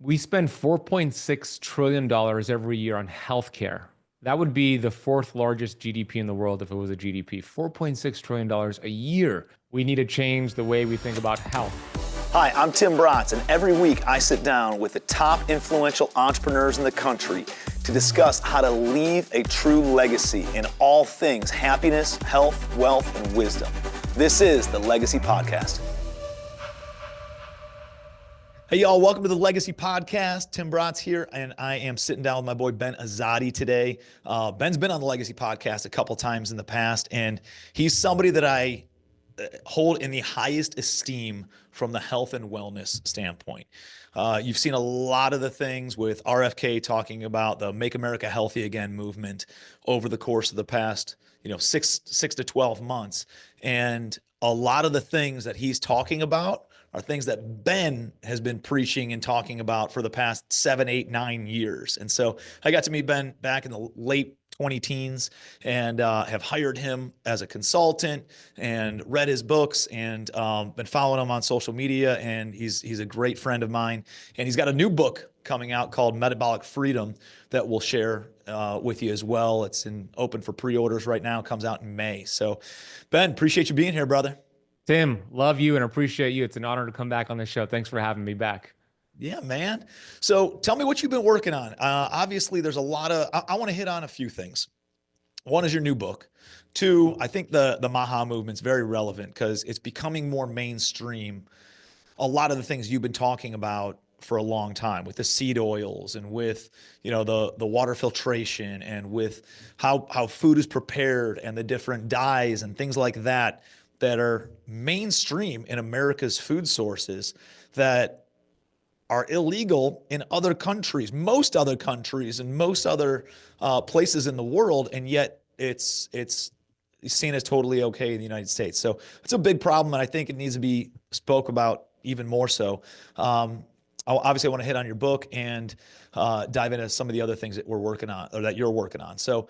We spend $4.6 trillion every year on healthcare. That would be the fourth largest GDP in the world if it was a GDP. $4.6 trillion a year. We need to change the way we think about health. Hi, I'm Tim Bratz, and every week I sit down with the top influential entrepreneurs in the country to discuss how to leave a true legacy in all things happiness, health, wealth, and wisdom. This is the Legacy Podcast. Hey, y'all, welcome to the Legacy Podcast. Tim Bratz here, and I am sitting down with my boy Ben Azadi today. Ben's been on the Legacy Podcast a couple times in the past, and he's somebody that I hold in the highest esteem from the health and wellness standpoint. You've seen a lot of the things with RFK talking about the Make America Healthy Again movement over the course of the past, six to 12 months. And a lot of the things that he's talking about are things that Ben has been preaching and talking about for the past 7, 8, 9 years. And so I got to meet Ben back in the late 20 teens and have hired him as a consultant and read his books and been following him on social media. And he's a great friend of mine. And he's got a new book coming out called Metabolic Freedom that we'll share with you as well. It's open for pre-orders right now. It comes out in May. So Ben, appreciate you being here, brother. Tim, love you and appreciate you. It's an honor to come back on the show. Thanks for having me back. Yeah, man. So tell me what you've been working on. Obviously, there's a lot of, I want to hit on a few things. One is your new book. Two, I think the MAHA movement's very relevant because it's becoming more mainstream. A lot of the things you've been talking about for a long time with the seed oils and with, the water filtration and with how food is prepared and the different dyes and things like that are mainstream in America's food sources that are illegal in other countries, most other countries and most other places in the world. And yet it's seen as totally okay in the United States. So it's a big problem. And I think it needs to be spoke about even more so. Obviously I want to hit on your book and dive into some of the other things that we're working on or that you're working on. So,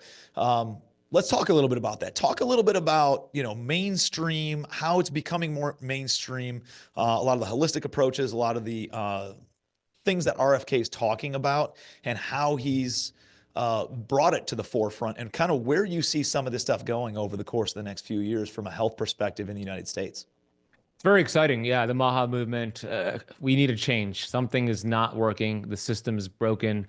let's talk a little bit about that. Talk a little bit about, mainstream, how it's becoming more mainstream, a lot of the holistic approaches, a lot of the things that RFK is talking about and how he's brought it to the forefront and kind of where you see some of this stuff going over the course of the next few years from a health perspective in the United States. It's very exciting. Yeah, the MAHA movement, we need a change. Something is not working. The system is broken.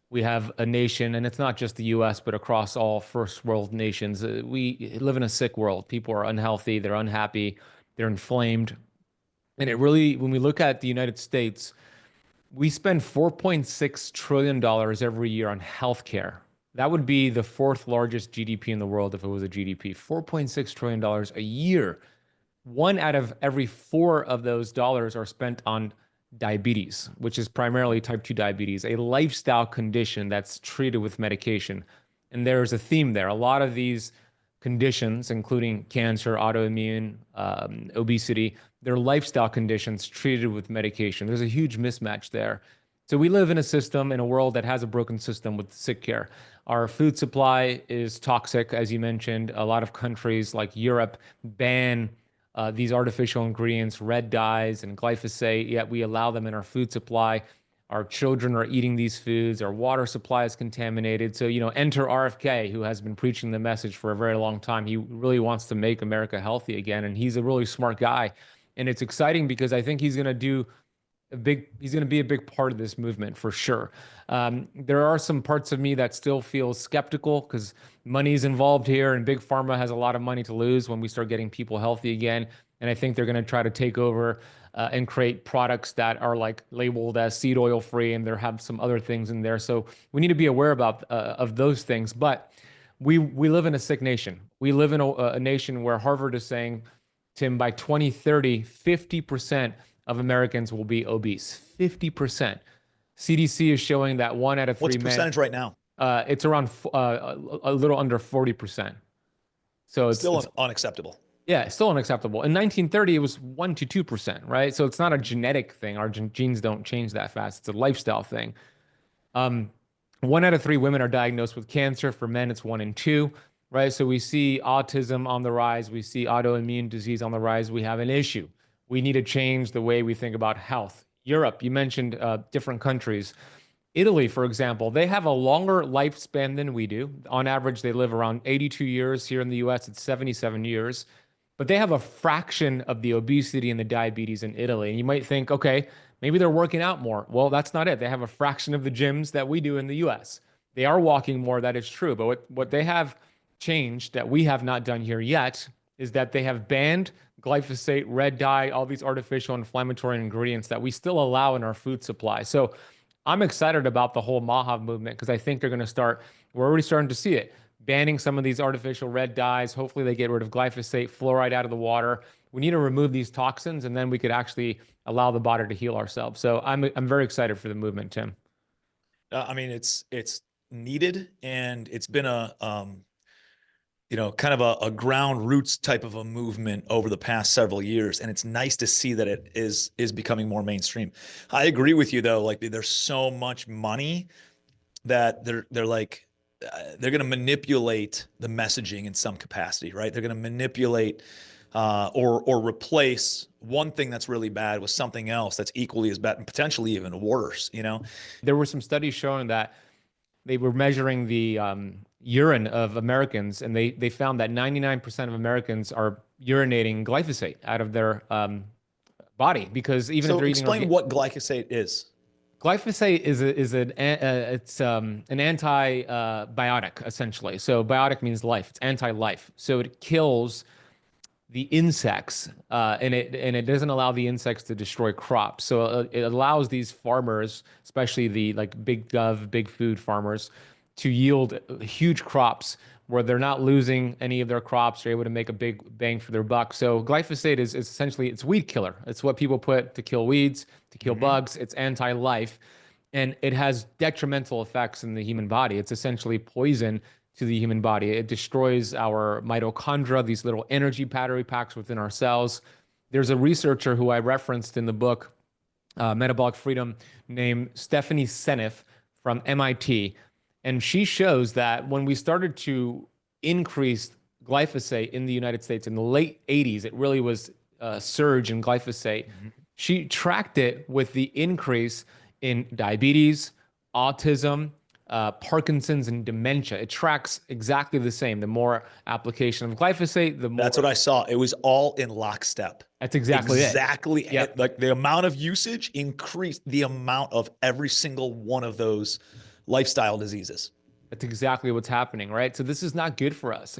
We have a nation, and it's not just the US, but across all first world nations. We live in a sick world. People are unhealthy, they're unhappy, they're inflamed. And it really, when we look at the United States, we spend $4.6 trillion every year on healthcare. That would be the fourth largest GDP in the world if it was a GDP. $4.6 trillion a year. One out of every four of those dollars are spent on diabetes, which is primarily type 2 diabetes, a lifestyle condition that's treated with medication. And there's a theme there. A lot of these conditions, including cancer, autoimmune, obesity, they're lifestyle conditions treated with medication. There's a huge mismatch there. So we live in a system, in a world that has a broken system with sick care. Our food supply is toxic, as you mentioned. A lot of countries like Europe ban these artificial ingredients, red dyes and glyphosate, yet we allow them in our food supply. Our children are eating these foods. Our water supply is contaminated. So, enter RFK, who has been preaching the message for a very long time. He really wants to make America healthy again, and he's a really smart guy. And it's exciting because I think he's going to be a big part of this movement for sure. There are some parts of me that still feel skeptical because money's involved here and big pharma has a lot of money to lose when we start getting people healthy again. And I think they're going to try to take over and create products that are like labeled as seed oil free and there have some other things in there. So we need to be aware of those things. But we live in a sick nation. We live in a nation where Harvard is saying, Tim, by 2030, 50% of Americans will be obese. 50%. CDC is showing that 1 out of 3 What's the percentage right now? It's around a little under 40%. So it's still unacceptable. Yeah, still unacceptable. In 1930, it was 1 to 2%, right? So it's not a genetic thing. Our genes don't change that fast. It's a lifestyle thing. 1 out of 3 women are diagnosed with cancer. For men, it's 1 in 2, right? So we see autism on the rise. We see autoimmune disease on the rise. We have an issue. We need to change the way we think about health. Europe, you mentioned different countries. Italy, for example, they have a longer lifespan than we do. On average, they live around 82 years. Here in the US, it's 77 years. But they have a fraction of the obesity and the diabetes in Italy. And you might think, okay, maybe they're working out more. Well, that's not it. They have a fraction of the gyms that we do in the US. They are walking more, that is true. But what they have changed that we have not done here yet is that they have banned glyphosate, red dye, all these artificial inflammatory ingredients that we still allow in our food supply. So I'm excited about the whole MAHA movement because I think they're going to start, we're already starting to see it, banning some of these artificial red dyes. Hopefully they get rid of glyphosate, fluoride out of the water. We need to remove these toxins and then we could actually allow the body to heal ourselves. So I'm very excited for the movement, Tim. I mean, it's needed, and it's been a, kind of a ground roots type of a movement over the past several years. And it's nice to see that it is becoming more mainstream. I agree with you though. Like there's so much money that they're like, they're going to manipulate the messaging in some capacity, right? They're going to manipulate or replace one thing that's really bad with something else that's equally as bad and potentially even worse, There were some studies showing that they were measuring the urine of Americans, and they found that 99% of Americans are urinating glyphosate out of their body because even if So they're eating. explain what glyphosate is. Glyphosate is an antibiotic essentially. So biotic means life. It's anti-life. So it kills the insects, and it doesn't allow the insects to destroy crops. So it allows these farmers, especially the like big gov, big food farmers, to yield huge crops where they're not losing any of their crops. They're able to make a big bang for their buck. So glyphosate is essentially it's weed killer. It's what people put to kill weeds, to kill bugs. It's anti-life, and it has detrimental effects in the human body. It's essentially poison to the human body. It destroys our mitochondria, these little energy battery packs within our cells. There's a researcher who I referenced in the book, Metabolic Freedom, named Stephanie Seneff from MIT. And she shows that when we started to increase glyphosate in the United States in the late 80s, it really was a surge in glyphosate. She tracked it with the increase in diabetes, autism, Parkinson's, and dementia. It tracks exactly the same. The more application of glyphosate, the more. That's what I saw. It was all in lockstep. That's exactly it. Exactly. Yep. Like the amount of usage increased the amount of every single one of those lifestyle diseases. That's exactly what's happening, right? So this is not good for us.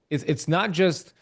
It's not just,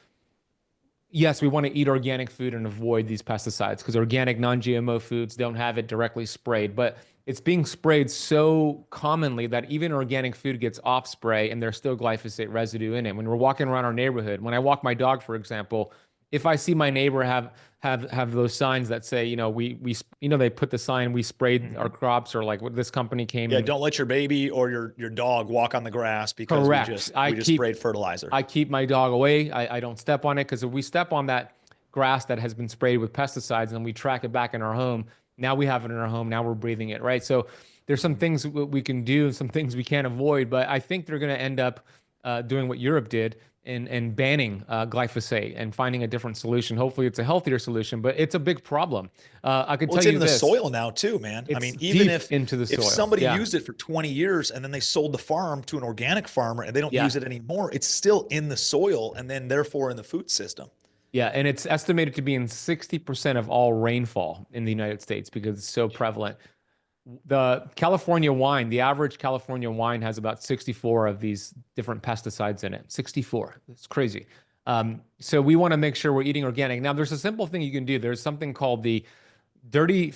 yes, we want to eat organic food and avoid these pesticides because organic non-GMO foods don't have it directly sprayed, but it's being sprayed so commonly that even organic food gets off spray and there's still glyphosate residue in it. When we're walking around our neighborhood, when I walk my dog, for example, if I see my neighbor have those signs that say, they put the sign, we sprayed our crops, or like what this company came. Yeah, don't let your baby or your dog walk on the grass because correct. we just sprayed fertilizer. I keep my dog away. I don't step on it because if we step on that grass that has been sprayed with pesticides and we track it back in our home, now we have it in our home. Now we're breathing it, right? So there's some things we can do, some things we can't avoid, but I think they're going to end up doing what Europe did and banning glyphosate and finding a different solution. Hopefully it's a healthier solution, but it's a big problem. I could tell you it's in the soil now too, man. I mean, even if into the soil. If somebody used it for 20 years and then they sold the farm to an organic farmer and they don't use it anymore, it's still in the soil and then therefore in the food system. Yeah, and it's estimated to be in 60% of all rainfall in the United States because it's so prevalent. The California wine, the average California wine has about 64 of these different pesticides in it. 64. It's crazy. So we want to make sure we're eating organic. Now, there's a simple thing you can do. There's something called the Dirty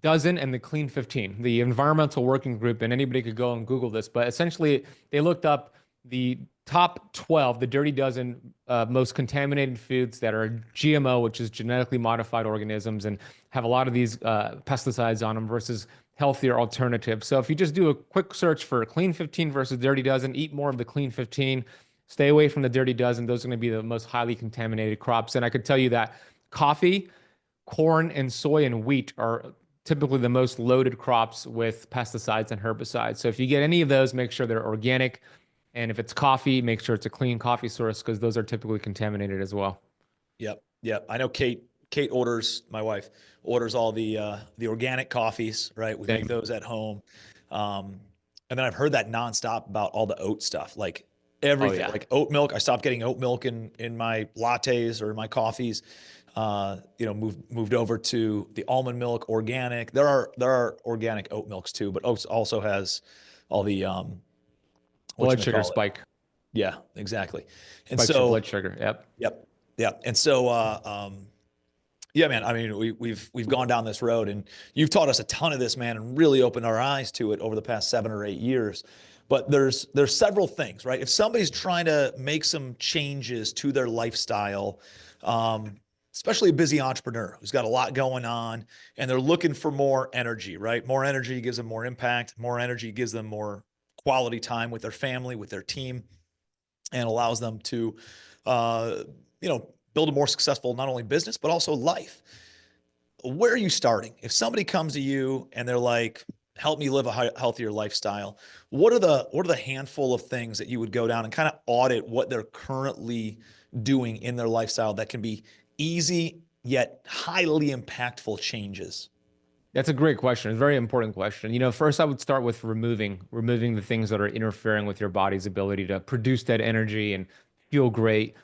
Dozen and the Clean 15, the environmental working group, and anybody could go and Google this. But essentially, they looked up the top 12, the Dirty Dozen most contaminated foods that are GMO, which is genetically modified organisms, and have a lot of these pesticides on them versus healthier alternatives. So if you just do a quick search for Clean 15 versus Dirty Dozen, eat more of the Clean 15, stay away from the Dirty Dozen. Those are going to be the most highly contaminated crops. And I could tell you that coffee, corn, and soy and wheat are typically the most loaded crops with pesticides and herbicides. So if you get any of those, make sure they're organic. And if it's coffee, make sure it's a clean coffee source because those are typically contaminated as well. Yep. I know Kate Kate orders, my wife orders all the organic coffees, right? We make Same. those at home. And then I've heard that nonstop about all the oat stuff, like Oh everything, yeah. like oat milk. I stopped getting oat milk in my lattes or my coffees. Moved over to the almond milk, organic. There are organic oat milks too, but oats also has all the Blood sugar whatchamacallit. spike. Yeah, exactly. And Spikes your so, blood sugar. Yep. yep, yep. And so, yeah, man. I mean, we've gone down this road, and you've taught us a ton of this, man, and really opened our eyes to it over the past 7 or 8 years. But there's several things, right? If somebody's trying to make some changes to their lifestyle, especially a busy entrepreneur who's got a lot going on, and they're looking for more energy, right? More energy gives them more impact. More energy gives them more quality time with their family, with their team, and allows them to, build a more successful, not only business, but also life. Where are you starting? If somebody comes to you and they're like, help me live a healthier lifestyle, what are the handful of things that you would go down and kind of audit what they're currently doing in their lifestyle that can be easy yet highly impactful changes? That's a great question. It's a very important question. First I would start with removing the things that are interfering with your body's ability to produce that energy and feel great.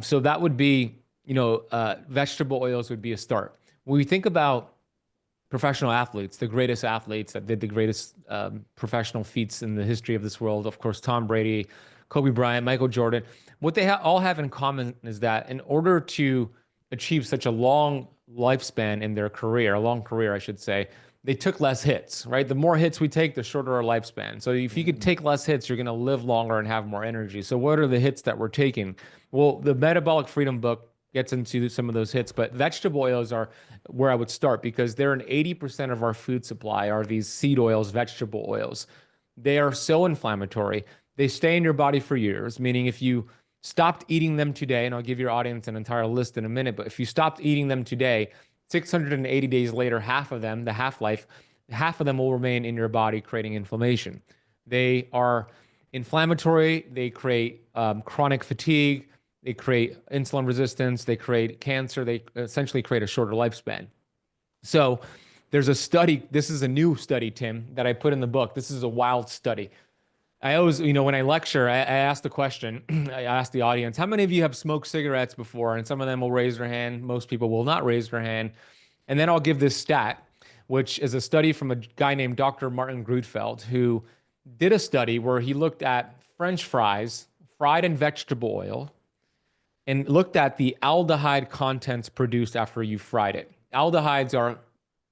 So that would be, vegetable oils would be a start. When we think about professional athletes, the greatest athletes that did the greatest professional feats in the history of this world, of course, Tom Brady, Kobe Bryant, Michael Jordan, what they all have in common is that in order to achieve such a long lifespan in their career, a long career, I should say, they took less hits, right? The more hits we take, the shorter our lifespan. So if you could take less hits, you're going to live longer and have more energy. So what are the hits that we're taking? Well, the Metabolic Freedom book gets into some of those hits, but vegetable oils are where I would start because they're in 80% of our food supply are these seed oils, vegetable oils. They are so inflammatory. They stay in your body for years, meaning if you stopped eating them today, and I'll give your audience an entire list in a minute, but if you stopped eating them today, 680 days later, half of them, the half-life, half of them will remain in your body creating inflammation. They are inflammatory. They create chronic fatigue. They create insulin resistance. They create cancer. They essentially create a shorter lifespan. So there's a study. This is a new study, Tim, that I put in the book. This is a wild study. I always, when I lecture, I ask the question, I ask the audience, how many of you have smoked cigarettes before? And some of them will raise their hand. Most people will not raise their hand. And then I'll give this stat, which is a study from a guy named Dr. Martin Grudfeld, who did a study where he looked at French fries fried in vegetable oil and looked at the aldehyde contents produced after you fried it. Aldehydes are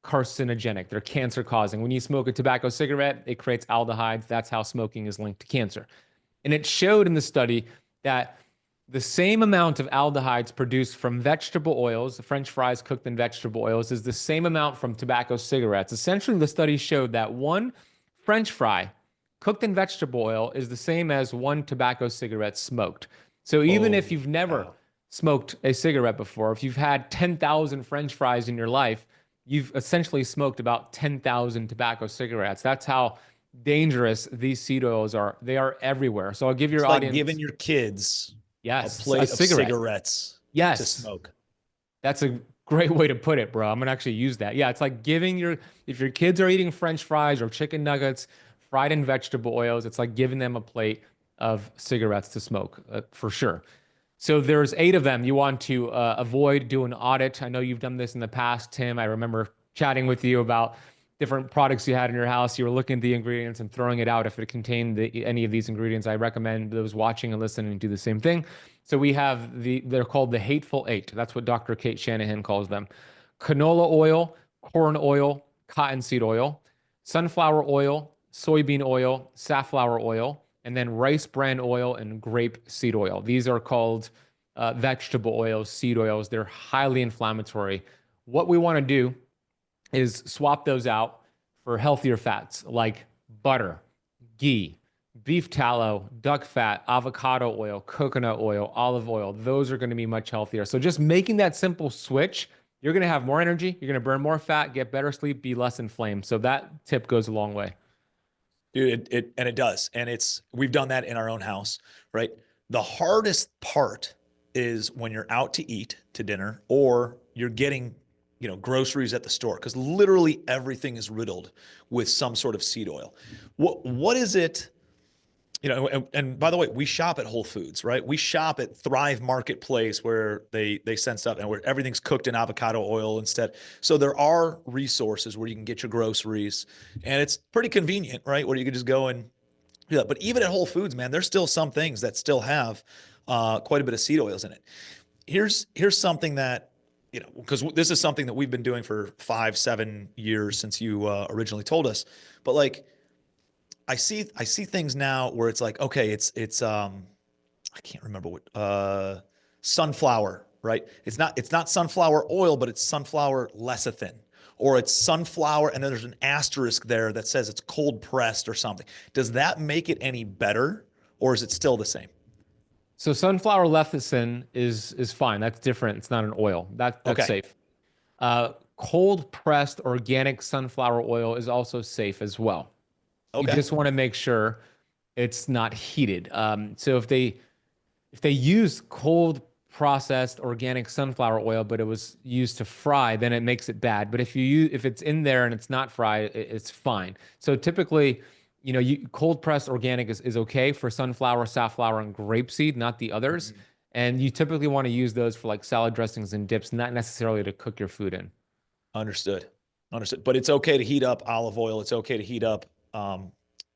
carcinogenic. They're cancer causing. When you smoke a tobacco cigarette, it creates aldehydes. That's how smoking is linked to cancer. And it showed in the study that the same amount of aldehydes produced from vegetable oils, the French fries cooked in vegetable oils, is the same amount from tobacco cigarettes. Essentially, the study showed that one French fry cooked in vegetable oil is the same as one tobacco cigarette smoked. So even if Oh, you've never wow. smoked a cigarette before, if you've had 10,000 French fries in your life, you've essentially smoked about 10,000 tobacco cigarettes. That's how dangerous these seed oils are. They are everywhere. So I'll give your It's like giving audience, your kids a yes, a plate of cigarette. cigarettes to Yes, smoke. that's a great way to put it, bro. I'm gonna actually use that. Yeah, it's like if your kids are eating French fries or chicken nuggets fried in vegetable oils, it's like giving them a plate of cigarettes to smoke, for sure. So there's 8 of them. You want to avoid, do an audit. I know you've done this in the past, Tim. I remember chatting with you about different products you had in your house. You were looking at the ingredients and throwing it out if it contained any of these ingredients. I recommend those watching and listening do the same thing. So we have they're called the Hateful Eight. That's what Dr. Kate Shanahan calls them. Canola oil, corn oil, cottonseed oil, sunflower oil, soybean oil, safflower oil, and then rice bran oil and grape seed oil. These are called vegetable oils, seed oils. They're highly inflammatory. What we want to do is swap those out for healthier fats like butter, ghee, beef tallow, duck fat, avocado oil, coconut oil, olive oil. Those are going to be much healthier. So just making that simple switch, you're going to have more energy, you're going to burn more fat, get better sleep, be less inflamed. So that tip goes a long way. Dude, it does. And we've done that in our own house, right? The hardest part is when you're out to eat to dinner or you're getting, groceries at the store, because literally everything is riddled with some sort of seed oil. What is it? And by the way, we shop at Whole Foods, right? We shop at Thrive Marketplace where they send stuff and where everything's cooked in avocado oil instead. So there are resources where you can get your groceries, and it's pretty convenient, right? Where you can just go and do that. But even at Whole Foods, man, there's still some things that still have quite a bit of seed oils in it. Here's something that, because this is something that we've been doing for 5-7 years since you originally told us, but like, I see things now where it's like, okay, it's I can't remember what sunflower, right? It's not sunflower oil, but it's sunflower lecithin, or it's sunflower, and then there's an asterisk there that says it's cold pressed or something. Does that make it any better, or is it still the same? So sunflower lecithin is fine. That's different. It's not an oil. That's Okay. safe. Cold pressed organic sunflower oil is also safe as well. You Okay. just want to make sure it's not heated. So if they use cold processed organic sunflower oil, but it was used to fry, then it makes it bad. But if it's in there and it's not fried, it's fine. So typically, cold pressed organic is okay for sunflower, safflower, and grapeseed, not the others. Mhm. And you typically want to use those for like salad dressings and dips, not necessarily to cook your food in. Understood. But it's okay to heat up olive oil. It's okay to heat up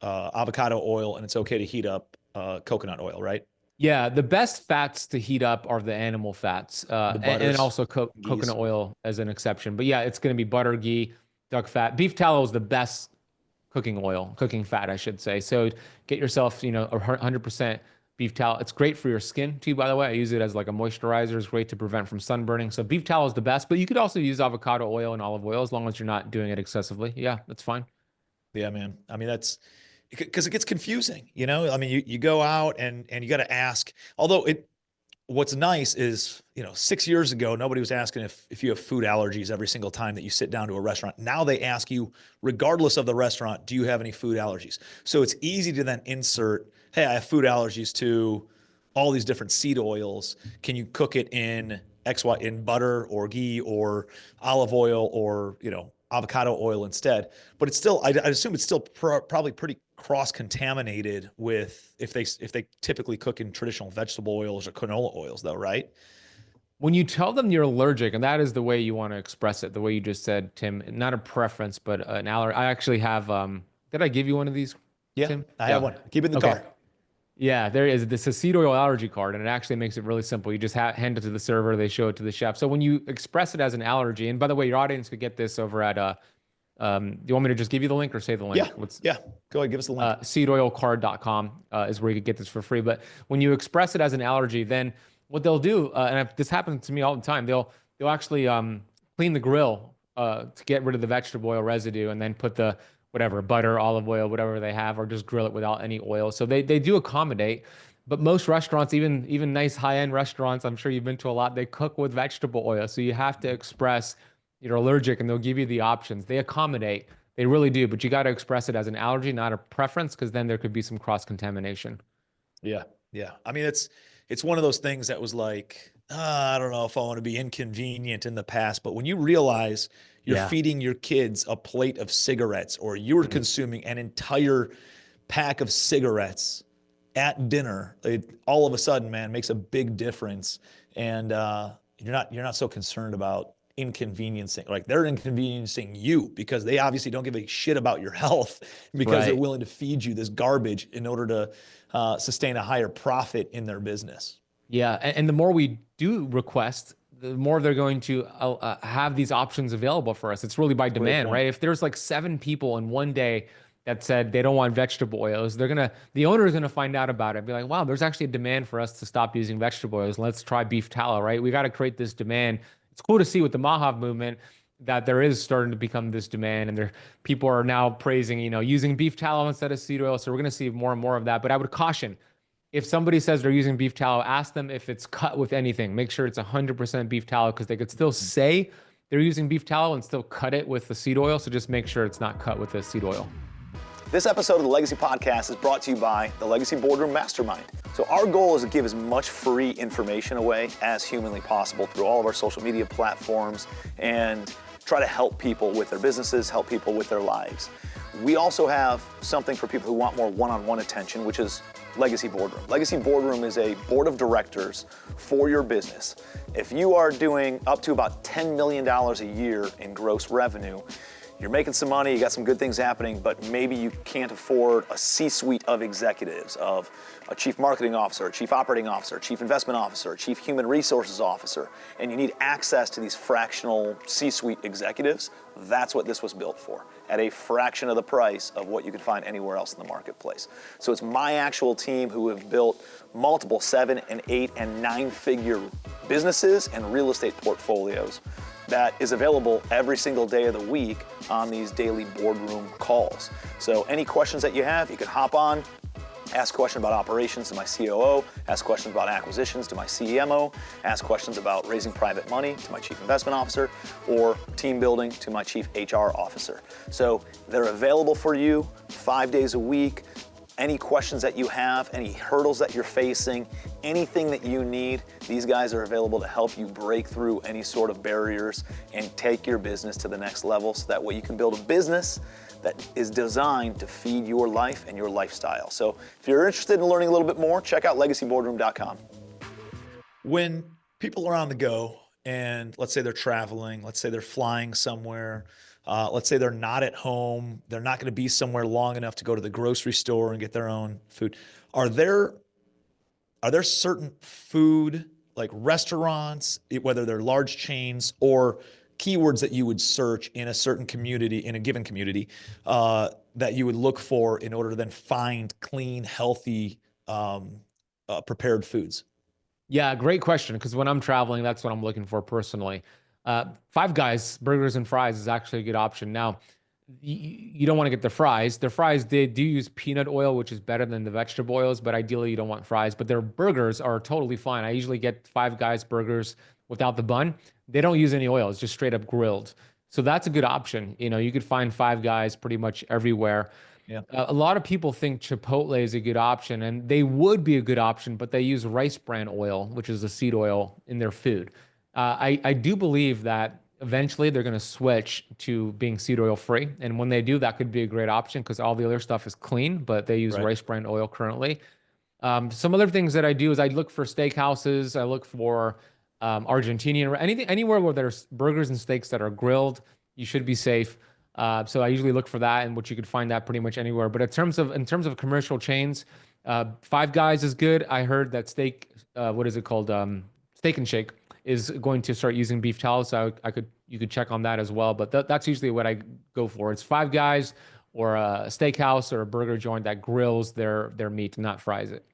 avocado oil, and it's okay to heat up coconut oil, right? Yeah, the best fats to heat up are the animal fats, The and butters, also ghees. coconut oil as an exception. But yeah, it's going to be butter, ghee, duck fat. Beef tallow is the best cooking fat, I should say. So get yourself, 100% beef tallow. It's great for your skin too, by the way. I use it as like a moisturizer. It's great to prevent from sunburning. So beef tallow is the best, but you could also use avocado oil and olive oil as long as you're not doing it excessively. Yeah, that's fine. Yeah, man. I mean, that's because it gets confusing, I mean, you go out and you got to ask, although what's nice is, 6 years ago, nobody was asking if you have food allergies every single time that you sit down to a restaurant. Now they ask you, regardless of the restaurant, do you have any food allergies? So it's easy to then insert, hey, I have food allergies to all these different seed oils. Can you cook it in in butter or ghee or olive oil or, avocado oil instead? But it's still, I assume it's still probably pretty cross-contaminated with if they typically cook in traditional vegetable oils or canola oils, though, right? When you tell them you're allergic, and that is the way you want to express it, the way you just said, Tim, not a preference, but an allergy. I actually have, did I give you one of these, Yeah, Tim? I have one. Keep it in the car. Yeah, there is this a seed oil allergy card, and it actually makes it really simple. You just hand it to the server, they show it to the chef. So when you express it as an allergy, and by the way, your audience could get this over at, do you want me to just give you the link or say the link? Yeah. Go ahead, give us the link. Seedoilcard.com is where you could get this for free. But when you express it as an allergy, then what they'll do, this happens to me all the time, they'll actually clean the grill to get rid of the vegetable oil residue, and then put the whatever butter, olive oil, whatever they have, or just grill it without any oil. So they do accommodate. But most restaurants, even nice high-end restaurants, I'm sure you've been to a lot, they cook with vegetable oil. So you have to express you're allergic, and they'll give you the options. They accommodate. They really do, but you got to express it as an allergy, not a preference, because then there could be some cross-contamination. Yeah. I mean, it's one of those things that was like, I don't know if I want to be inconvenient in the past, but when you realize you're feeding your kids a plate of cigarettes, or you're consuming an entire pack of cigarettes at dinner, it all of a sudden, man, makes a big difference. And you're not so concerned about inconveniencing, like they're inconveniencing you because they obviously don't give a shit about your health because they're willing to feed you this garbage in order to sustain a higher profit in their business. Yeah, and the more we do request, the more they're going to have these options available for us. It's really by demand, right? If there's like 7 people in one day that said they don't want vegetable oils, the owner is gonna find out about it and be like, wow, there's actually a demand for us to stop using vegetable oils. Let's try beef tallow, right? We got to create this demand. It's cool to see with the MAHA movement that there is starting to become this demand, and people are now praising, using beef tallow instead of seed oil. So we're going to see more and more of that. But I would caution, if somebody says they're using beef tallow, ask them if it's cut with anything. Make sure it's 100% beef tallow, because they could still say they're using beef tallow and still cut it with the seed oil. So just make sure it's not cut with the seed oil. This episode of the Legacy Podcast is brought to you by the Legacy Boardroom Mastermind. So our goal is to give as much free information away as humanly possible through all of our social media platforms and try to help people with their businesses, help people with their lives. We also have something for people who want more one-on-one attention, which is Legacy Boardroom. Legacy Boardroom is a board of directors for your business. If you are doing up to about $10 million a year in gross revenue, you're making some money, you got some good things happening, but maybe you can't afford a C-suite of executives, of a chief marketing officer, a chief operating officer, a chief investment officer, a chief human resources officer, and you need access to these fractional C-suite executives. That's what this was built for, at a fraction of the price of what you can find anywhere else in the marketplace. So it's my actual team who have built multiple 7 and 8 and 9-figure businesses and real estate portfolios that is available every single day of the week on these daily boardroom calls. So any questions that you have, you can hop on, ask questions about operations to my COO, ask questions about acquisitions to my CMO, ask questions about raising private money to my chief investment officer, or team building to my chief HR officer. So they're available for you 5 days a week. Any questions that you have, any hurdles that you're facing, anything that you need, these guys are available to help you break through any sort of barriers and take your business to the next level so that way you can build a business that is designed to feed your life and your lifestyle. So if you're interested in learning a little bit more, check out legacyboardroom.com. When people are on the go and let's say they're traveling, let's say they're flying somewhere, let's say they're not at home, they're not going to be somewhere long enough to go to the grocery store and get their own food. Are there certain food, like restaurants, whether they're large chains or keywords that you would search in a certain community, in a given community, that you would look for in order to then find clean, healthy, prepared foods? Yeah, great question. Because when I'm traveling, that's what I'm looking for personally. Five Guys burgers and fries is actually a good option. Now, you don't want to get the fries. Their fries, they do use peanut oil, which is better than the vegetable oils, but ideally you don't want fries. But their burgers are totally fine. I usually get Five Guys burgers without the bun. They don't use any oil. It's just straight up grilled. So that's a good option. You know, you could find Five Guys pretty much everywhere. Yeah. A lot of people think Chipotle is a good option, and they would be a good option, but they use rice bran oil, which is a seed oil, in their food. I do believe that eventually they're going to switch to being seed oil free. And when they do, that could be a great option because all the other stuff is clean, but they use rice bran oil currently. Some other things that I do is I look for steakhouses. I look for Argentinian, anywhere where there's burgers and steaks that are grilled, you should be safe. So I usually look for that, and which you could find that pretty much anywhere. But in terms of commercial chains, Five Guys is good. I heard that what is it called? Steak and Shake is going to start using beef tallow, so you could check on that as well. But that's usually what I go for. It's Five Guys or a steakhouse or a burger joint that grills their meat and not fries it.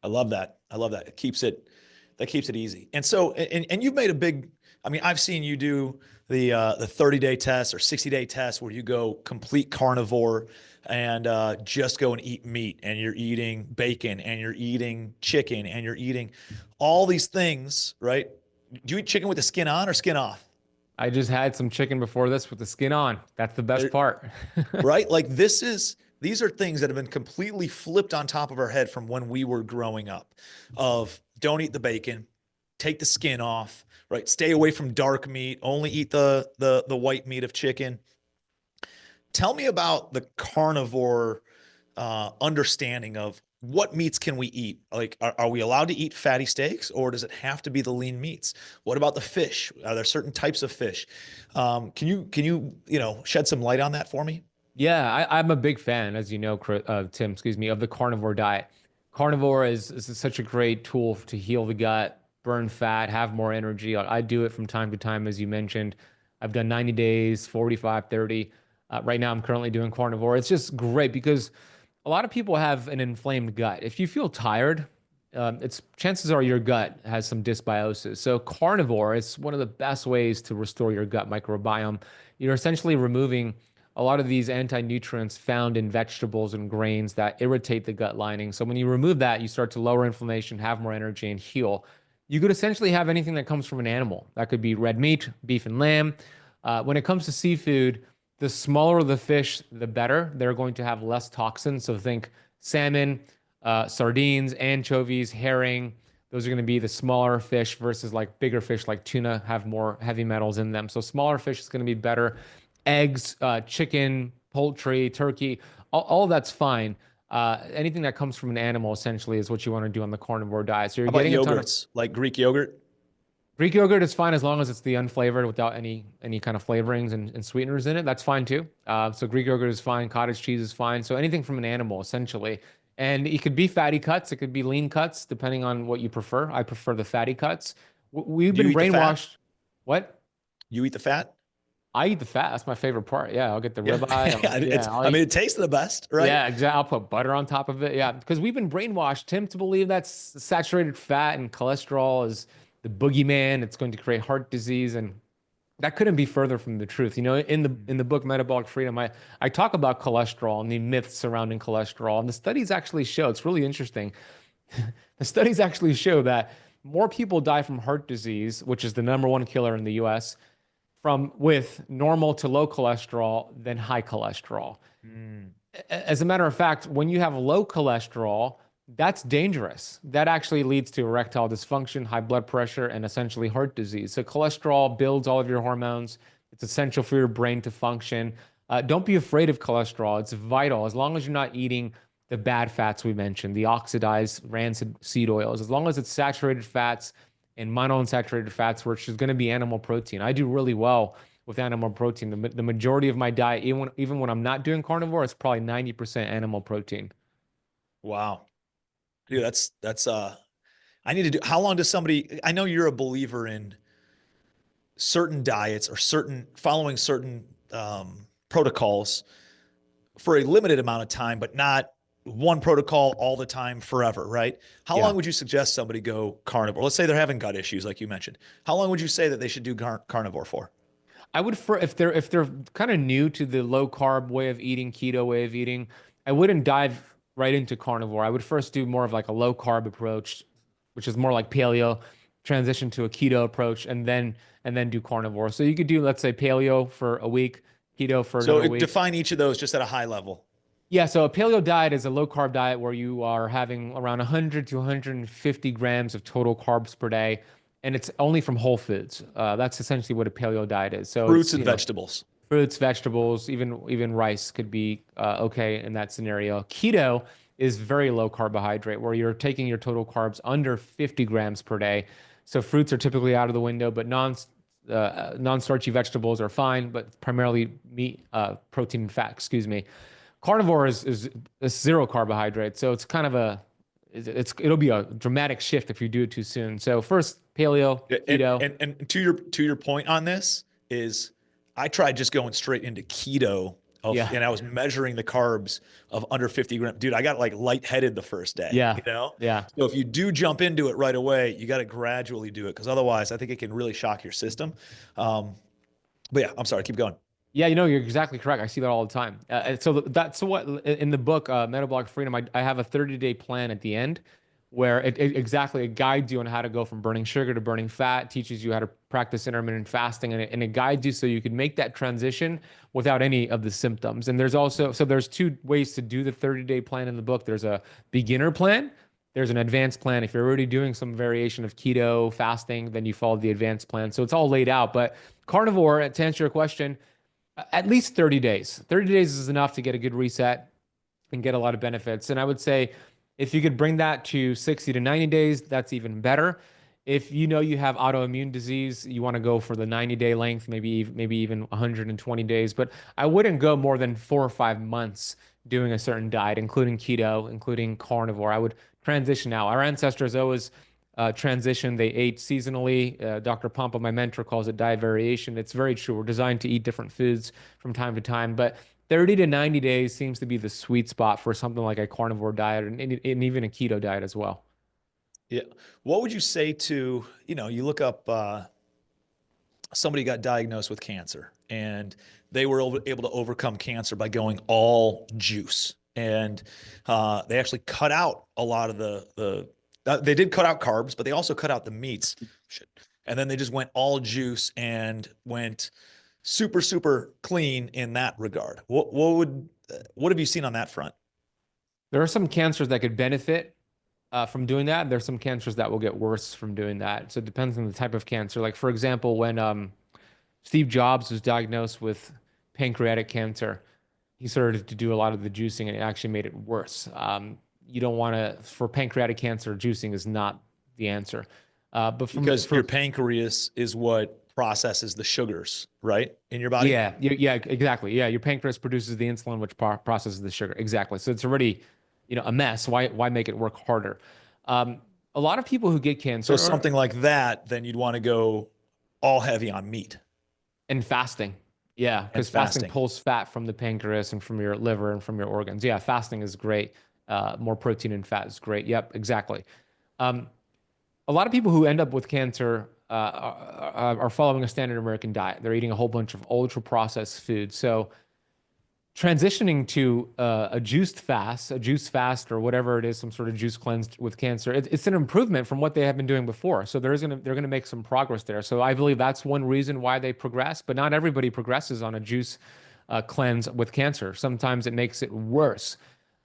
I love that. That keeps it easy. And so, and you've made a big, I mean, I've seen you do the 30-day test or 60-day test where you go complete carnivore and just go and eat meat, and you're eating bacon and you're eating chicken and you're eating all these things, right? Do you eat chicken with the skin on or skin off? I just had some chicken before this with the skin on. That's the best part. Right? Like these are things that have been completely flipped on top of our head from when we were growing up of don't eat the bacon, take the skin off, right? Stay away from dark meat, only eat the white meat of chicken. Tell me about the carnivore understanding of what meats can we eat? Like, are we allowed to eat fatty steaks, or does it have to be the lean meats? What about the fish? Are there certain types of fish? Can you shed some light on that for me? Yeah, I'm a big fan, as you know, Tim, of the carnivore diet. Carnivore is such a great tool to heal the gut, burn fat, have more energy. I do it from time to time, as you mentioned. I've done 90 days, 45, 30. Right now, I'm currently doing carnivore. It's just great because a lot of people have an inflamed gut. If you feel tired, chances are your gut has some dysbiosis. So carnivore is one of the best ways to restore your gut microbiome. You're essentially removing a lot of these anti-nutrients found in vegetables and grains that irritate the gut lining. So when you remove that, you start to lower inflammation, have more energy, and heal. You could essentially have anything that comes from an animal. That could be red meat, beef and lamb. When it comes to seafood, the smaller the fish, the better. They're going to have less toxins. So think salmon, sardines, anchovies, herring. Those are going to be the smaller fish versus like bigger fish like tuna have more heavy metals in them. So smaller fish is going to be better. Eggs, chicken, poultry, turkey, all of that's fine. Anything that comes from an animal essentially is what you want to do on the carnivore diet. So How you're about getting a ton of yogurts, like Greek yogurt? Greek yogurt is fine as long as it's the unflavored without any kind of flavorings and sweeteners in it. That's fine too. So Greek yogurt is fine. Cottage cheese is fine. So anything from an animal essentially. And it could be fatty cuts. It could be lean cuts, depending on what you prefer. I prefer the fatty cuts. We've Do you been eat the fat? brainwashed. What? You eat the fat? I eat the fat. That's my favorite part. Yeah, I'll get the Yeah. ribeye. It's, I'll I eat. mean, it tastes the best, right? Yeah, exactly. I'll put butter on top of it. Yeah, because we've been brainwashed, Tim, to believe that saturated fat and cholesterol is the boogeyman. It's going to create heart disease, and that couldn't be further from the truth. You know, in the book Metabolic Freedom, I talk about cholesterol and the myths surrounding cholesterol, and the studies actually show it's really interesting. The studies actually show that more people die from heart disease, which is the number one killer in the U.S., from with normal to low cholesterol than high cholesterol. Mm. As a matter of fact, when you have low cholesterol, that's dangerous. That actually leads to erectile dysfunction, high blood pressure, and essentially heart disease. So cholesterol builds all of your hormones. It's essential for your brain to function. Don't be afraid of cholesterol. It's vital as long as you're not eating the bad fats we mentioned, the oxidized rancid seed oils, as long as it's saturated fats and monounsaturated fats, which is going to be animal protein. I do really well with animal protein. The majority of my diet, even when I'm not doing carnivore, it's probably 90% animal protein. Wow. Dude, I need to do, how long does somebody, I know you're a believer in certain diets or following certain protocols for a limited amount of time, but not one protocol all the time forever, right? How Yeah. long would you suggest somebody go carnivore? Let's say they're having gut issues, like you mentioned. How long would you say that they should do carnivore for? I would for if they're kind of new to the low carb way of eating, keto way of eating, I wouldn't dive right into carnivore. I would first do more of like a low carb approach, which is more like paleo, transition to a keto approach, and then do carnivore. So you could do, let's say, paleo for a week, keto for So another week. define each of those just at a high level. Yeah, so a paleo diet is a low carb diet where you are having around 100 to 150 grams of total carbs per day, and it's only from whole foods. That's essentially what a paleo diet is. So Fruits it's, and vegetables. fruits, vegetables, even rice could be okay in that scenario. Keto is very low carbohydrate, where you're taking your total carbs under 50 grams per day. So fruits are typically out of the window, but non-starchy vegetables are fine, but primarily meat, protein, and fat. Excuse me. Carnivore is zero carbohydrate, so it's kind of it'll be a dramatic shift if you do it too soon. So first paleo, And, keto. and to your point on this is I tried just going straight into keto Yeah. and I was measuring the carbs of under 50 grams. Dude, I got like lightheaded the first day, Yeah. you know? Yeah. So if you do jump into it right away, you got to gradually do it because otherwise I think it can really shock your system. But yeah, I'm sorry, keep going. Yeah, you're exactly correct. I see that all the time. And so that's what in the book, Metabolic Freedom, I have a 30-day plan at the end where exactly it guides you on how to go from burning sugar to burning fat, teaches you how to practice intermittent fasting, and it guides you so you can make that transition without any of the symptoms. And there's two ways to do the 30-day plan in the book. There's a beginner plan. There's an advanced plan. If you're already doing some variation of keto fasting, then you follow the advanced plan. So it's all laid out. But carnivore, to answer your question, at least 30 days. 30 days is enough to get a good reset and get a lot of benefits. And I would say if you could bring that to 60 to 90 days, that's even better. If you know you have autoimmune disease, you want to go for the 90-day length, maybe even 120 days. But I wouldn't go more than 4 or 5 months doing a certain diet, including keto, including carnivore. I would transition out. Our ancestors always transition. They ate seasonally. Dr. Pompa, my mentor, calls it diet variation. It's very true. We're designed to eat different foods from time to time, but 30 to 90 days seems to be the sweet spot for something like a carnivore diet and even a keto diet as well. Yeah. What would you say to, you look up somebody got diagnosed with cancer and they were able to overcome cancer by going all juice. And they actually cut out a lot of they did cut out carbs, but they also cut out the meats. Shit. And then they just went all juice and went super, super clean in that regard. What have you seen on that front? There are some cancers that could benefit from doing that. There's some cancers that will get worse from doing that. So it depends on the type of cancer. Like for example, when Steve Jobs was diagnosed with pancreatic cancer, he started to do a lot of the juicing and it actually made it worse. You don't want to, for pancreatic cancer, juicing is not the answer. But Because your pancreas is what processes the sugars, right, in your body. yeah, exactly. Yeah, your pancreas produces the insulin, which processes the sugar. Exactly. So it's already, a mess. Why make it work harder? A lot of people who get So cancer something like that, then you'd want to go all heavy on meat and fasting. Yeah, and because fasting fasting. pulls fat from the pancreas and from your liver and from your organs. Yeah, fasting is great. More protein and fat is great. Yep, exactly. Um, a lot of people who end up with cancer are following a standard American diet. They're eating a whole bunch of ultra processed food. So transitioning to a juice fast or whatever it is, some sort of juice cleanse with cancer, it's an improvement from what they have been doing before. So they're gonna make some progress there. So I believe that's one reason why they progress, but not everybody progresses on a juice cleanse with cancer. Sometimes it makes it worse.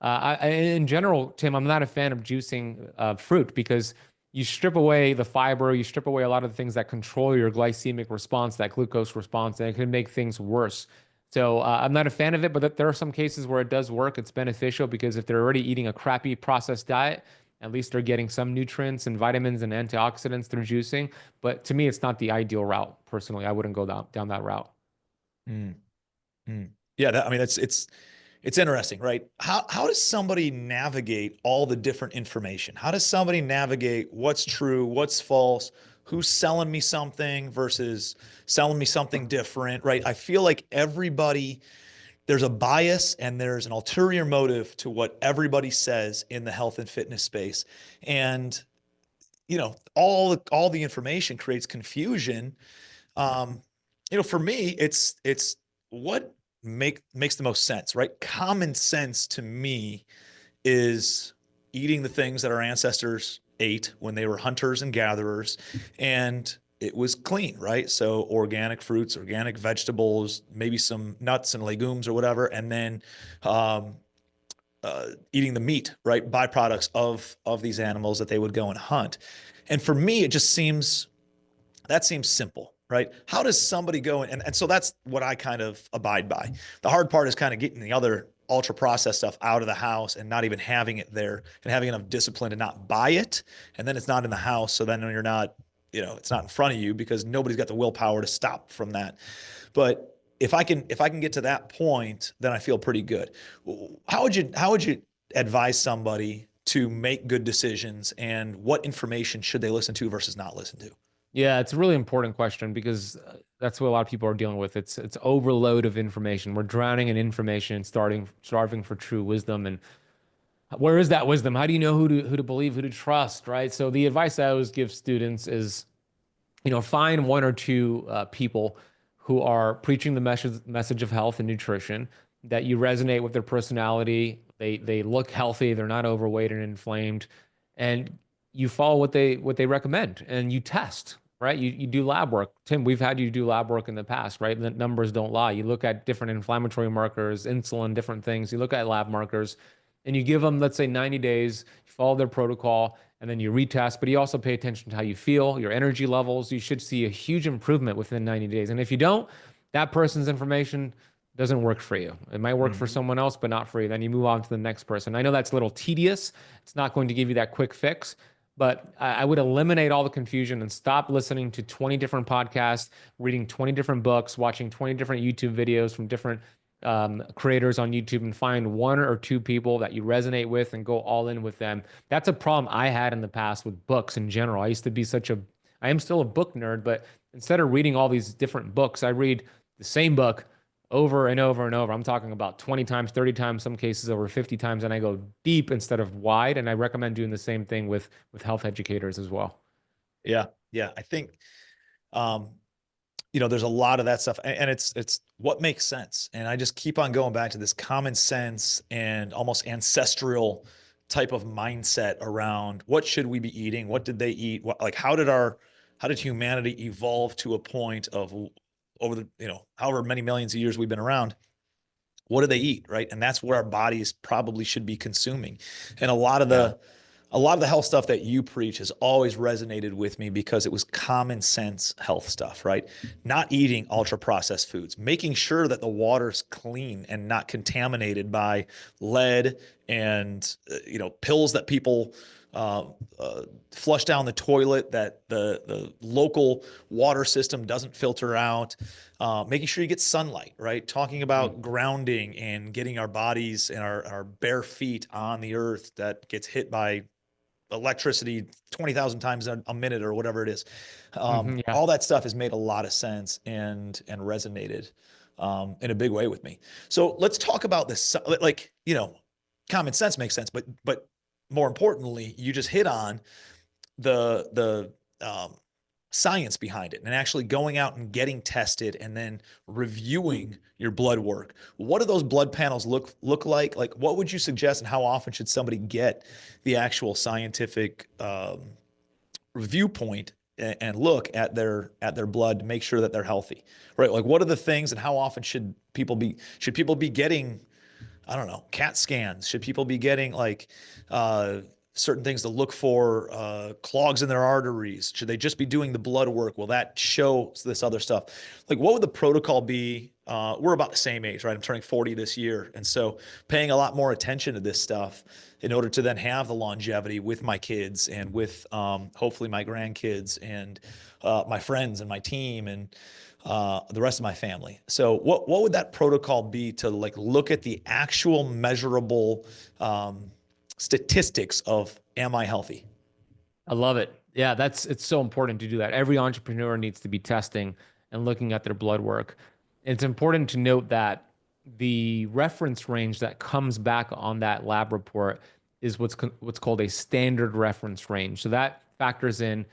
In general, Tim, I'm not a fan of juicing fruit because you strip away the fiber, you strip away a lot of the things that control your glycemic response, that glucose response, and it can make things worse. So I'm not a fan of it, but there are some cases where it does work. It's beneficial because if they're already eating a crappy processed diet, at least they're getting some nutrients and vitamins and antioxidants through juicing. But to me, it's not the ideal route. Personally, I wouldn't go down that route. Mm, mm. Yeah, I mean, it's interesting, right? How does somebody navigate all the different information? How does somebody navigate what's true, what's false, who's selling me something versus selling me something different, right? I feel like there's a bias and there's an ulterior motive to what everybody says in the health and fitness space. And, all the information creates confusion. um, for me, it's what makes the most sense, right? Common sense to me is eating the things that our ancestors ate when they were hunters and gatherers, and it was clean, right? So organic fruits, organic vegetables, maybe some nuts and legumes or whatever, and then um, eating the meat, right? Byproducts of these animals that they would go and hunt. And for me, that seems simple, right? How does somebody go and so that's what I kind of abide by. The hard part is kind of getting the other ultra processed stuff out of the house and not even having it there and having enough discipline to not buy it. And then it's not in the house. So then you're not, it's not in front of you because nobody's got the willpower to stop from that. But if I can get to that point, then I feel pretty good. How would you advise somebody to make good decisions and what information should they listen to versus not listen to? Yeah, it's a really important question because that's what a lot of people are dealing with. It's overload of information. We're drowning in information and starving for true wisdom. And where is that wisdom? How do you know who to believe, who to trust, right? So the advice I always give students is, find one or two people who are preaching the message of health and nutrition that you resonate with their personality. They look healthy, they're not overweight and inflamed, and you follow what they recommend and you test, right? You do lab work. Tim, we've had you do lab work in the past, right? The numbers don't lie. You look at different inflammatory markers, insulin, different things. You look at lab markers and you give them, let's say, 90 days, you follow their protocol, and then you retest, but you also pay attention to how you feel, your energy levels. You should see a huge improvement within 90 days. And if you don't, that person's information doesn't work for you. It might work for Mm-hmm. someone else, but not for you. Then you move on to the next person. I know that's a little tedious. It's not going to give you that quick fix, but I would eliminate all the confusion and stop listening to 20 different podcasts, reading 20 different books, watching 20 different YouTube videos from different creators on YouTube, and find one or two people that you resonate with and go all in with them. That's a problem I had in the past with books in general. I am still a book nerd, but instead of reading all these different books, I read the same book over and over and over. I'm talking about 20 times, 30 times, some cases over 50 times, and I go deep instead of wide. And I recommend doing the same thing with health educators as well. Yeah. Yeah. I think, um, there's a lot of that stuff and it's what makes sense. And I just keep on going back to this common sense and almost ancestral type of mindset around what should we be eating? What did they eat? How did humanity evolve to a point of over the, however many millions of years we've been around, what do they eat, right? And that's what our bodies probably should be consuming. And Yeah. a lot of the health stuff that you preach has always resonated with me because it was common sense health stuff, right? Not eating ultra processed foods, making sure that the water's clean and not contaminated by lead and pills that people uh, flush down the toilet, that the local water system doesn't filter out. Making sure you get sunlight, right? Talking about grounding and getting our bodies and our bare feet on the earth that gets hit by electricity 20,000 times a minute or whatever it is. Yeah. All that stuff has made a lot of sense and resonated in a big way with me. So let's talk about this. Like, common sense makes sense, but more importantly, you just hit on the science behind it and actually going out and getting tested and then reviewing your blood work. What do those blood panels look like? Like, what would you suggest, and how often should somebody get the actual scientific review point and look at their blood to make sure that they're healthy, right? Like, what are the things, and how often should people be getting, I don't know, CAT scans? Should people be getting like certain things to look for, clogs in their arteries? Should they just be doing the blood work? Will that show this other stuff? Like, what would the protocol be? We're about the same age, right? I'm turning 40 this year. And so paying a lot more attention to this stuff in order to then have the longevity with my kids and with hopefully my grandkids and my friends and my team and the rest of my family. So what would that protocol be to like look at the actual measurable statistics of, am I healthy? I love it. Yeah, it's so important to do that. Every entrepreneur needs to be testing and looking at their blood work. It's important to note that the reference range that comes back on that lab report is what's called a standard reference range. So that factors in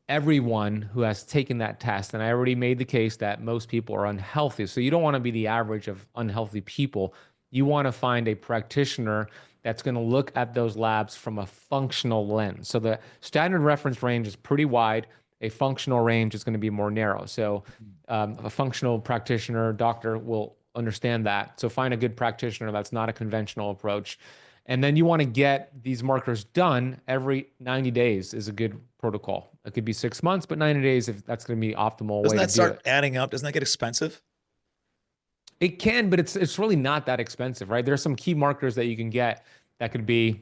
everyone who has taken that test. And I already made the case that most people are unhealthy. So you don't want to be the average of unhealthy people. You want to find a practitioner that's going to look at those labs from a functional lens. So the standard reference range is pretty wide. A functional range is going to be more narrow. So a functional practitioner, doctor will understand that. So find a good practitioner that's not a conventional approach. And then you want to get these markers done every 90 days is a good protocol. It could be 6 months, but 90 days, if that's going to be optimal Doesn't way to that do start it. adding up? Doesn't that get expensive? It can, but it's really not that expensive, right? There's some key markers that you can get that could be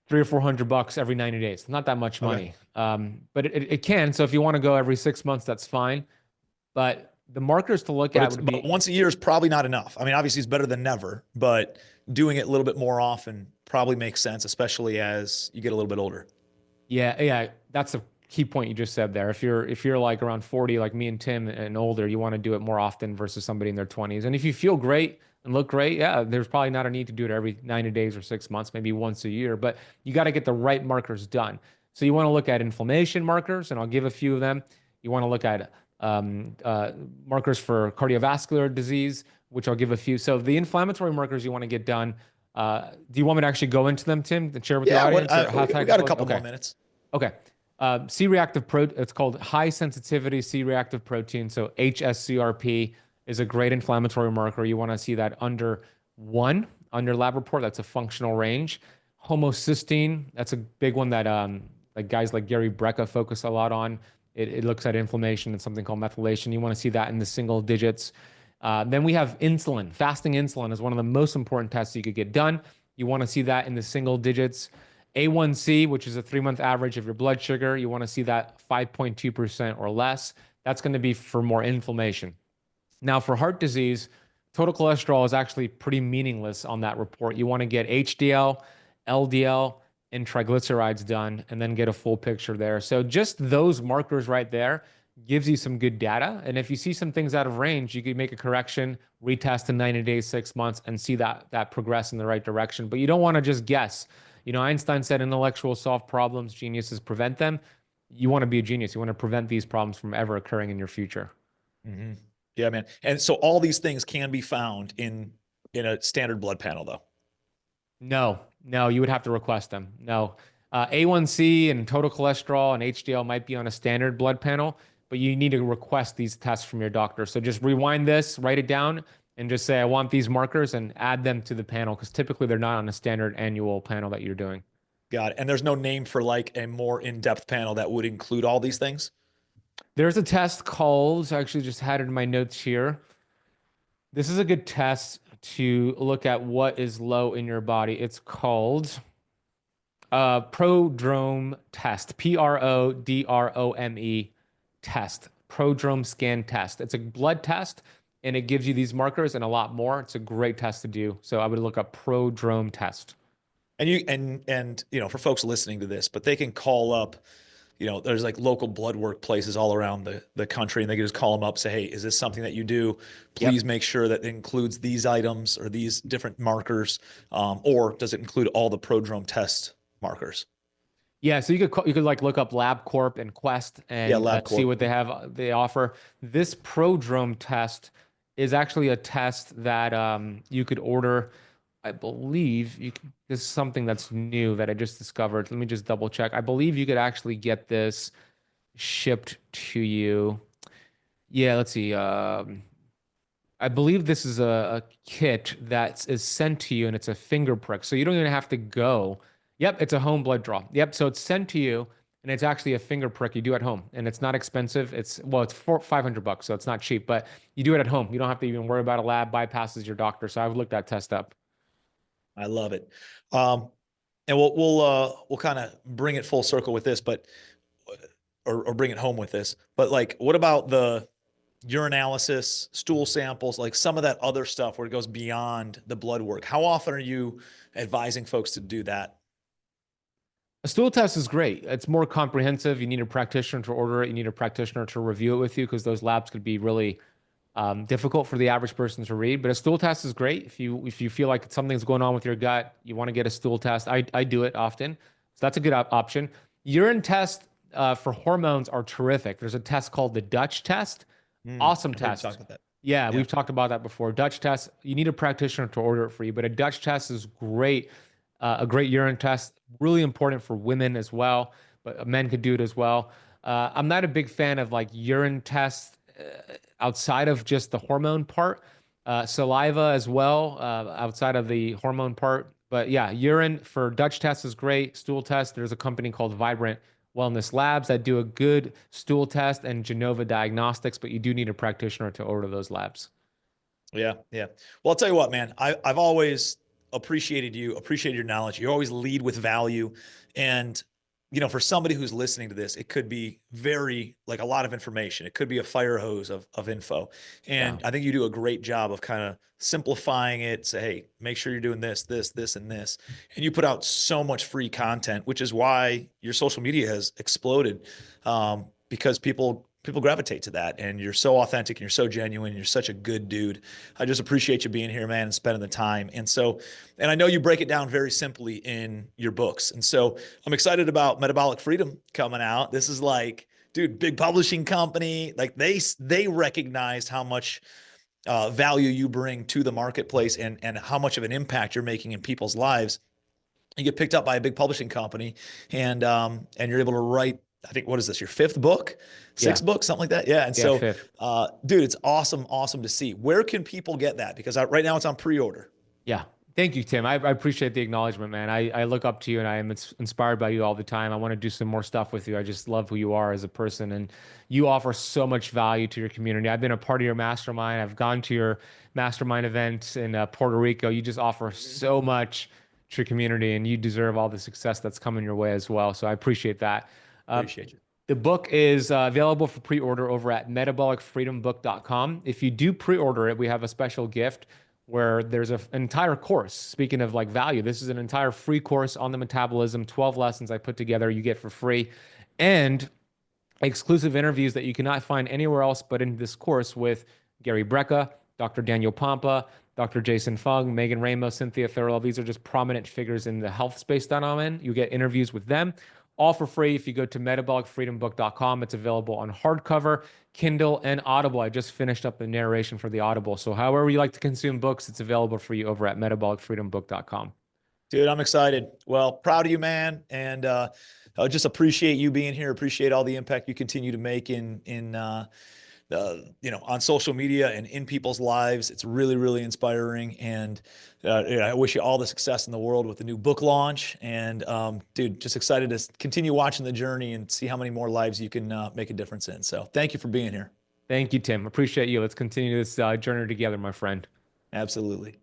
300 or 400 bucks every 90 days. Not that much Okay. money, but it can. So if you want to go every 6 months, that's fine. But the markers to look at would But be, once a year is probably not enough. I mean, obviously it's better than never, but doing it a little bit more often probably makes sense, especially as you get a little bit older. yeah, that's a key point you just said there. If you're like around 40, like me and Tim and older, you want to do it more often versus somebody in their 20s. And if you feel great and look great, yeah, there's probably not a need to do it every 90 days or 6 months, maybe once a year, but you got to get the right markers done. So you want to look at inflammation markers, and I'll give a few of them. You want to look at markers for cardiovascular disease, which I'll give a few. So the inflammatory markers you want to get done. Do you want me to actually go into them, Tim, and share with the Yeah, audience, or how we got a technical? couple more Okay. minutes. Okay. It's called high sensitivity C-reactive protein. So HSCRP is a great inflammatory marker. You want to see that under 1 on your lab report. That's a functional range. Homocysteine, that's a big one that like guys like Gary Brecka focus a lot on. It looks at inflammation and something called methylation. You want to see that in the single digits. Then we have insulin. Fasting insulin is one of the most important tests you could get done. You want to see that in the single digits. A1C, which is a 3-month average of your blood sugar, you want to see that 5.2% or less. That's going to be for more inflammation. Now, for heart disease, total cholesterol is actually pretty meaningless on that report. You want to get HDL, LDL, and triglycerides done, and then get a full picture there. So just those markers right there gives you some good data. And if you see some things out of range, you could make a correction, retest in 90 days, 6 months, and see that progress in the right direction. But you don't want to just guess. Einstein said intellectuals solve problems, geniuses prevent them. You want to be a genius. You want to prevent these problems from ever occurring in your future. Mm-hmm. Yeah, man. And so all these things can be found in a standard blood panel, though. No, you would have to request them. No. A1C and total cholesterol and HDL might be on a standard blood panel, but you need to request these tests from your doctor. So just rewind this, write it down, and just say, I want these markers and add them to the panel because typically they're not on a standard annual panel that you're doing. Got it. And there's no name for like a more in-depth panel that would include all these things? There's a test called, I actually just had it in my notes here. This is a good test to look at what is low in your body. It's called Prodrome test, Prodrome test, Prodrome scan test. It's a blood test and it gives you these markers and a lot more. It's a great test to do. So I would look up Prodrome test. And you know, for folks listening to this, but they can call up, you know, there's like local blood work places all around the country, and they can just call them up, say, hey, is this something that you do? Please make sure that it includes these items or these different markers, or does it include all the Prodrome test markers? Yeah, so you could like look up LabCorp and Quest and see what they offer. This Prodrome test is actually a test that you could order. I believe this is something that's new that I just discovered. Let me just double check. I believe you could actually get this shipped to you. Yeah, let's see. I believe this is a kit that is sent to you and it's a finger prick. So you don't even have to go. Yep, it's a home blood draw. Yep, so it's sent to you and it's actually a finger prick you do at home and it's not expensive. It's $500, so it's not cheap, but you do it at home. You don't have to even worry about a lab, bypasses your doctor. So I would look that test up. I love it. And we'll kind of bring it full circle with this, but or bring it home with this. But like, what about the urinalysis, stool samples, like some of that other stuff where it goes beyond the blood work? How often are you advising folks to do that? A stool test is great. It's more comprehensive. You need a practitioner to order it. You need a practitioner to review it with you because those labs could be really difficult for the average person to read. But a stool test is great. If you feel like something's going on with your gut, you want to get a stool test. I do it often. So that's a good option. Urine tests for hormones are terrific. There's a test called the Dutch test. Awesome test. Talk about that. Yeah, we've talked about that before. Dutch test, you need a practitioner to order it for you, but a Dutch test is great. A great urine test, really important for women as well, but men could do it as well. I'm not a big fan of like urine tests outside of just the hormone part. Saliva as well, outside of the hormone part. But yeah, urine for Dutch tests is great. Stool test, there's a company called Vibrant Wellness Labs that do a good stool test, and Genova Diagnostics, but you do need a practitioner to order those labs. Yeah. Well, I'll tell you what, man, I've always appreciated your knowledge. You always lead with value. And, you know, for somebody who's listening to this, it could be very like a lot of information. It could be a fire hose of info. And I think you do a great job of kind of simplifying it. Say, hey, make sure you're doing this, and this. And you put out so much free content, which is why your social media has exploded, because people gravitate to that, and you're so authentic and you're so genuine. And you're such a good dude. I just appreciate you being here, man, and spending the time. And I know you break it down very simply in your books. And so I'm excited about Metabolic Freedom coming out. This is like, dude, big publishing company. Like they recognized how much value you bring to the marketplace and how much of an impact you're making in people's lives. You get picked up by a big publishing company, and you're able to write, I think, what is this, your fifth book, sixth book, something like that? Yeah. And so, dude, it's awesome to see. Where can people get that? Because right now it's on pre-order. Yeah. Thank you, Tim. I appreciate the acknowledgement, man. I look up to you and I am inspired by you all the time. I want to do some more stuff with you. I just love who you are as a person, and you offer so much value to your community. I've been a part of your mastermind. I've gone to your mastermind events in Puerto Rico. You just offer so much to your community, and you deserve all the success that's coming your way as well. So I appreciate that. Appreciate you. The book is available for pre-order over at metabolicfreedombook.com. If you do pre-order it, we have a special gift where there's an entire course. Speaking of like value, this is an entire free course on the metabolism, 12 lessons I put together, you get for free, and exclusive interviews that you cannot find anywhere else but in this course with Gary Brecka, Dr. Daniel Pompa, Dr. Jason Fung, Megan Ramos, Cynthia Thurl. These are just prominent figures in the health space that I'm in. You get interviews with them, all for free. If you go to metabolicfreedombook.com, it's available on hardcover, Kindle, and Audible. I just finished up the narration for the Audible. So however you like to consume books, it's available for you over at metabolicfreedombook.com. Dude, I'm excited. Well, proud of you, man. And I just appreciate you being here. Appreciate all the impact you continue to make on social media and in people's lives. It's really, really inspiring. And I wish you all the success in the world with the new book launch. And dude, just excited to continue watching the journey and see how many more lives you can make a difference in. So thank you for being here. Thank you, Tim. Appreciate you. Let's continue this journey together, my friend. Absolutely.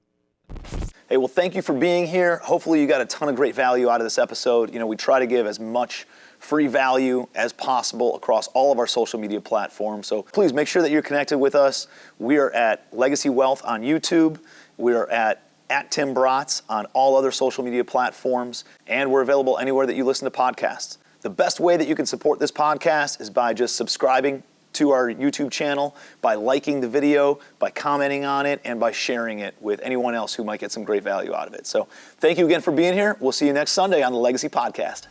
Hey, well, thank you for being here. Hopefully you got a ton of great value out of this episode. We try to give as much free value as possible across all of our social media platforms. So please make sure that you're connected with us. We are at Legacy Wealth on YouTube. We are at Tim Bratz on all other social media platforms. And we're available anywhere that you listen to podcasts. The best way that you can support this podcast is by just subscribing to our YouTube channel, by liking the video, by commenting on it, and by sharing it with anyone else who might get some great value out of it. So thank you again for being here. We'll see you next Sunday on the Legacy Podcast.